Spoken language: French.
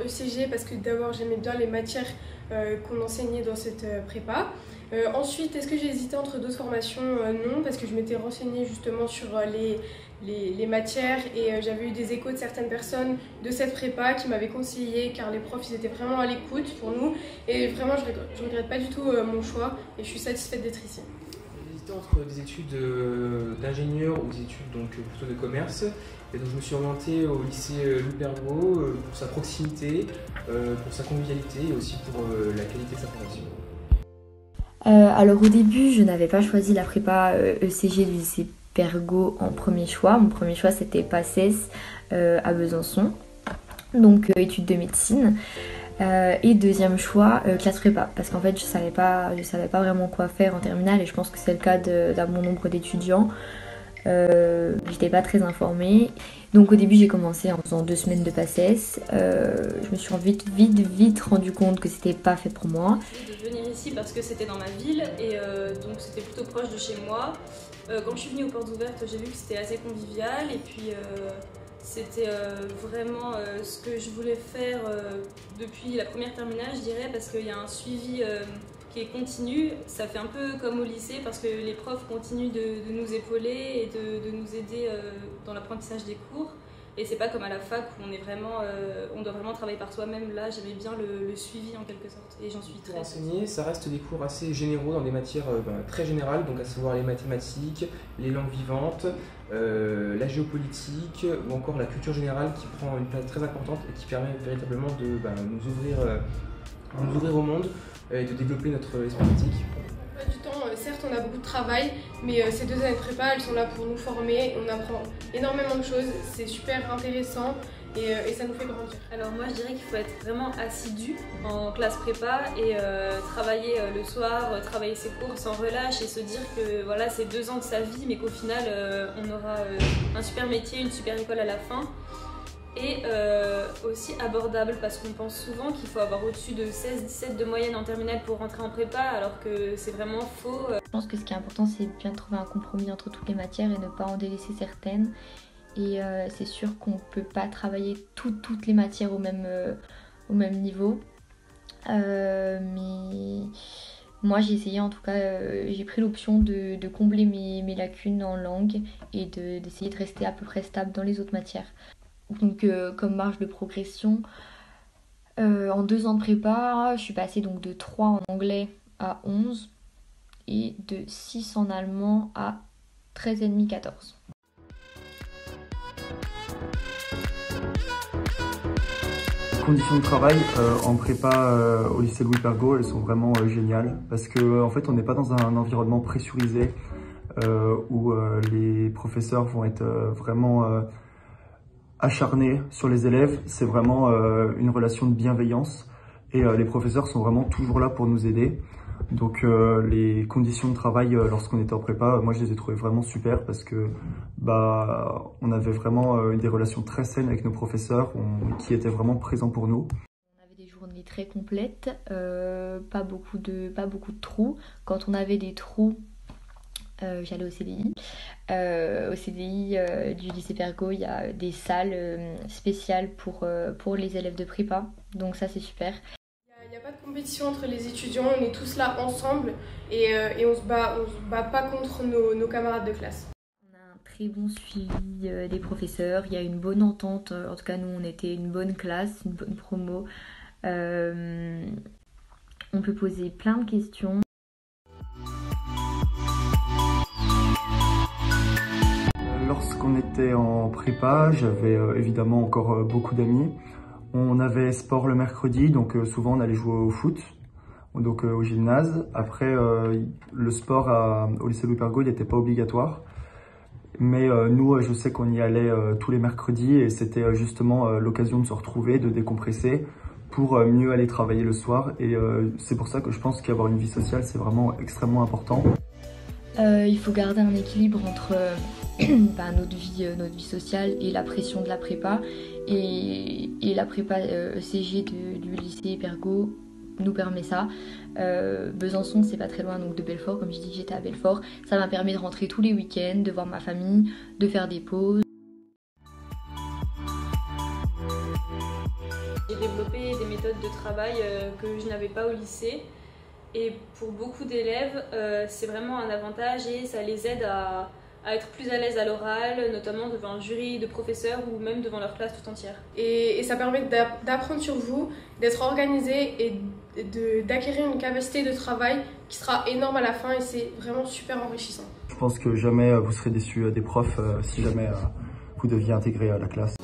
ECG parce que d'abord j'aimais bien les matières qu'on enseignait dans cette prépa. Ensuite, est-ce que j'ai hésité entre d'autres formations? Non, parce que je m'étais renseignée justement sur les matières et j'avais eu des échos de certaines personnes de cette prépa qui m'avaient conseillé, car les profs ils étaient vraiment à l'écoute pour nous et vraiment je regrette pas du tout mon choix et je suis satisfaite d'être ici. J'ai hésité entre des études d'ingénieur ou des études donc plutôt de commerce. Et donc je me suis orienté au lycée Louis Pergaud pour sa proximité, pour sa convivialité et aussi pour la qualité de sa formation. Alors au début, je n'avais pas choisi la prépa ECG du lycée Pergaud en premier choix. Mon premier choix c'était PACES à Besançon, donc études de médecine. Et deuxième choix, classe prépa, parce qu'en fait je savais pas vraiment quoi faire en terminale et je pense que c'est le cas d'un bon nombre d'étudiants. J'étais pas très informée, donc au début j'ai commencé en faisant 2 semaines de PACES. Je me suis vite rendu compte que c'était pas fait pour moi. De venir ici parce que c'était dans ma ville et donc c'était plutôt proche de chez moi. Quand je suis venue aux Portes Ouvertes, j'ai vu que c'était assez convivial et puis c'était vraiment ce que je voulais faire depuis la première terminale, je dirais, parce qu'il y a un suivi qui est continu. Ça fait un peu comme au lycée parce que les profs continuent de nous épauler et de nous aider dans l'apprentissage des cours. Et c'est pas comme à la fac où on doit vraiment travailler par soi-même. Là, j'aimais bien le suivi en quelque sorte et j'en suis très... Pour enseigner, ça reste des cours assez généraux dans des matières très générales, donc à savoir les mathématiques, les langues vivantes, la géopolitique ou encore la culture générale qui prend une place très importante et qui permet véritablement de nous ouvrir au monde et de développer notre esprit critique. Du temps, certes on a beaucoup de travail, mais ces 2 années de prépa elles sont là pour nous former, on apprend énormément de choses, c'est super intéressant et ça nous fait grandir. Alors moi je dirais qu'il faut être vraiment assidu en classe prépa et travailler le soir, travailler ses cours sans relâche et se dire que voilà, c'est 2 ans de sa vie mais qu'au final on aura un super métier, une super école à la fin. Et aussi abordable parce qu'on pense souvent qu'il faut avoir au-dessus de 16-17 de moyenne en terminale pour rentrer en prépa alors que c'est vraiment faux. Je pense que ce qui est important c'est bien de trouver un compromis entre toutes les matières et ne pas en délaisser certaines. Et c'est sûr qu'on ne peut pas travailler toutes les matières au même niveau. Mais moi j'ai essayé en tout cas, j'ai pris l'option de combler mes lacunes en langue et d'essayer de rester à peu près stable dans les autres matières. Donc comme marge de progression, en 2 ans de prépa, je suis passée donc de 3 en anglais à 11 et de 6 en allemand à 13,5, 14. Les conditions de travail en prépa au lycée Louis Pergaud, elles sont vraiment géniales parce que en fait on n'est pas dans un environnement pressurisé où les professeurs vont être vraiment acharnés sur les élèves. C'est vraiment une relation de bienveillance et les professeurs sont vraiment toujours là pour nous aider. Donc les conditions de travail lorsqu'on était en prépa, moi je les ai trouvées vraiment super parce que on avait vraiment des relations très saines avec nos professeurs qui étaient vraiment présents pour nous. On avait des journées très complètes, pas beaucoup de trous. Quand on avait des trous, j'allais au CDI. Au CDI du lycée Pergaud, il y a des salles spéciales pour les élèves de prépa, donc ça c'est super. Il n'y a pas de compétition entre les étudiants, on est tous là ensemble et on se bat pas contre nos camarades de classe. On a un très bon suivi des professeurs, il y a une bonne entente, en tout cas nous on était une bonne classe, une bonne promo. On peut poser plein de questions. Lorsqu'on était en prépa, j'avais évidemment encore beaucoup d'amis. On avait sport le mercredi, donc souvent on allait jouer au foot, donc au gymnase. Après, le sport au lycée Louis Pergaud, il n'était pas obligatoire. Mais nous, je sais qu'on y allait tous les mercredis et c'était justement l'occasion de se retrouver, de décompresser pour mieux aller travailler le soir. Et c'est pour ça que je pense qu'avoir une vie sociale, c'est vraiment extrêmement important. Il faut garder un équilibre entre notre vie sociale et la pression de la prépa. Et la prépa ECG du lycée Pergaud nous permet ça. Besançon, c'est pas très loin donc de Belfort, comme je dis, j'étais à Belfort. Ça m'a permis de rentrer tous les week-ends, de voir ma famille, de faire des pauses. J'ai développé des méthodes de travail que je n'avais pas au lycée. Et pour beaucoup d'élèves, c'est vraiment un avantage et ça les aide à être plus à l'aise à l'oral, notamment devant un jury de professeurs ou même devant leur classe tout entière. Et ça permet d'apprendre sur vous, d'être organisé et d'acquérir une capacité de travail qui sera énorme à la fin et c'est vraiment super enrichissant. Je pense que jamais vous serez déçus des profs si jamais vous deviez intégrer la classe.